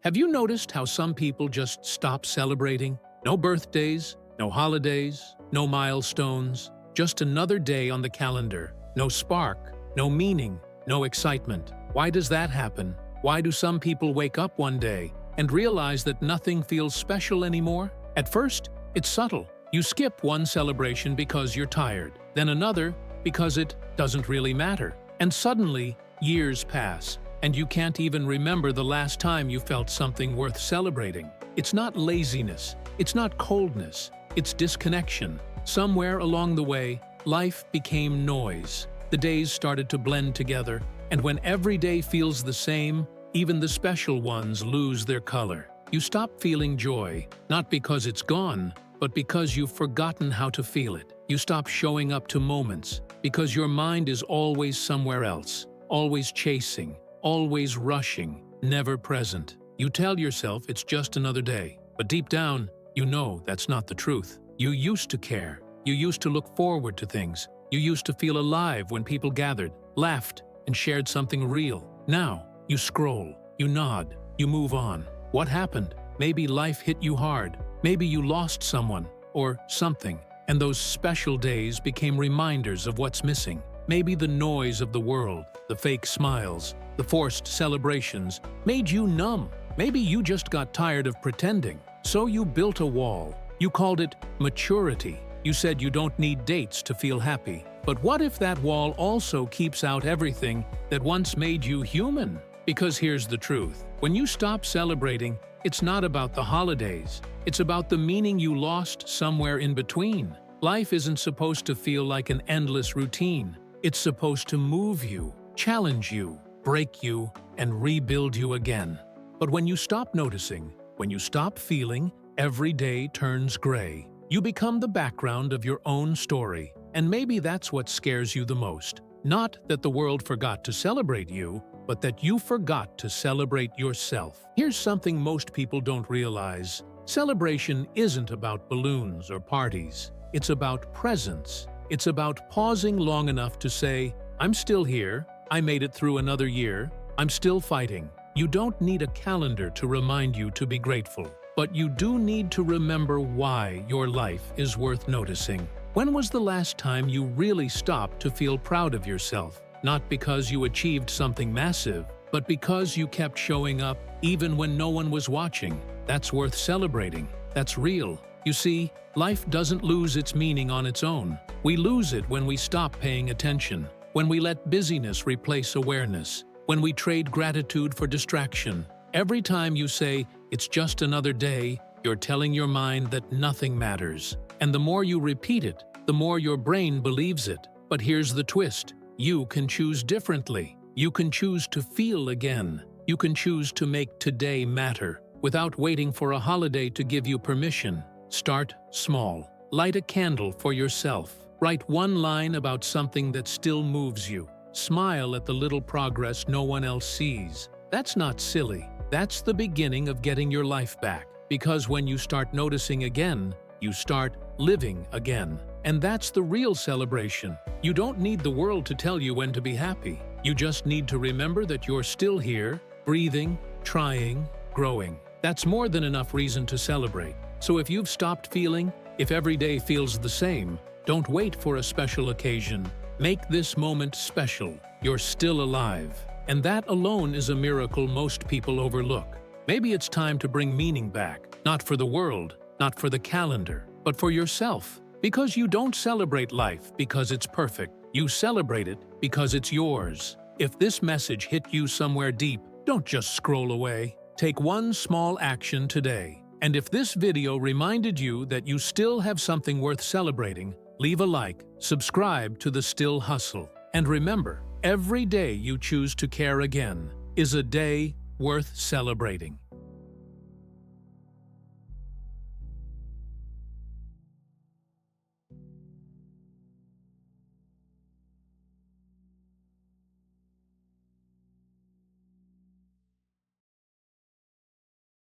Have you noticed how some people just stop celebrating? No birthdays, no holidays, no milestones, just another day on the calendar. No spark, no meaning, no excitement. Why does that happen? Why do some people wake up one day and realize that nothing feels special anymore? At first, it's subtle. You skip one celebration because you're tired, then another because it doesn't really matter. And suddenly, years pass, and you can't even remember the last time you felt something worth celebrating. It's not laziness, it's not coldness, it's disconnection. Somewhere along the way, life became noise. The days started to blend together, and when every day feels the same, even the special ones lose their color. You stop feeling joy, not because it's gone, but because you've forgotten how to feel it. You stop showing up to moments because your mind is always somewhere else, always chasing, always rushing, never present. You tell yourself it's just another day, but deep down, you know that's not the truth. You used to care. You used to look forward to things. You used to feel alive when people gathered, laughed, and shared something real. Now, you scroll, you nod, you move on. What happened? Maybe life hit you hard. Maybe you lost someone or something, and those special days became reminders of what's missing. Maybe the noise of the world, the fake smiles, the forced celebrations made you numb. Maybe you just got tired of pretending. So you built a wall. You called it maturity. You said you don't need dates to feel happy. But what if that wall also keeps out everything that once made you human? Because here's the truth. When you stop celebrating, it's not about the holidays. It's about the meaning you lost somewhere in between. Life isn't supposed to feel like an endless routine. It's supposed to move you, challenge you, break you, and rebuild you again. But when you stop noticing, when you stop feeling, every day turns gray. You become the background of your own story. And maybe that's what scares you the most. Not that the world forgot to celebrate you, but that you forgot to celebrate yourself. Here's something most people don't realize. Celebration isn't about balloons or parties. It's about presence. It's about pausing long enough to say, I'm still here, I made it through another year, I'm still fighting. You don't need a calendar to remind you to be grateful, but you do need to remember why your life is worth noticing. When was the last time you really stopped to feel proud of yourself? Not because you achieved something massive, but because you kept showing up even when no one was watching. That's worth celebrating. That's real. You see, life doesn't lose its meaning on its own. We lose it when we stop paying attention, when we let busyness replace awareness, when we trade gratitude for distraction. Every time you say, it's just another day, you're telling your mind that nothing matters. And the more you repeat it, the more your brain believes it. But here's the twist. You can choose differently. You can choose to feel again. You can choose to make today matter without waiting for a holiday to give you permission. Start small. Light a candle for yourself. Write one line about something that still moves you. Smile at the little progress no one else sees. That's not silly. That's the beginning of getting your life back. Because when you start noticing again, you start living again. And that's the real celebration. You don't need the world to tell you when to be happy. You just need to remember that you're still here, breathing, trying, growing. That's more than enough reason to celebrate. So if you've stopped feeling, if every day feels the same, don't wait for a special occasion. Make this moment special. You're still alive. And that alone is a miracle most people overlook. Maybe it's time to bring meaning back. Not for the world, not for the calendar, but for yourself. Because you don't celebrate life because it's perfect. You celebrate it because it's yours. If this message hit you somewhere deep, don't just scroll away. Take one small action today. And if this video reminded you that you still have something worth celebrating, leave a like, subscribe to The Still Hustle. And remember, every day you choose to care again is a day worth celebrating.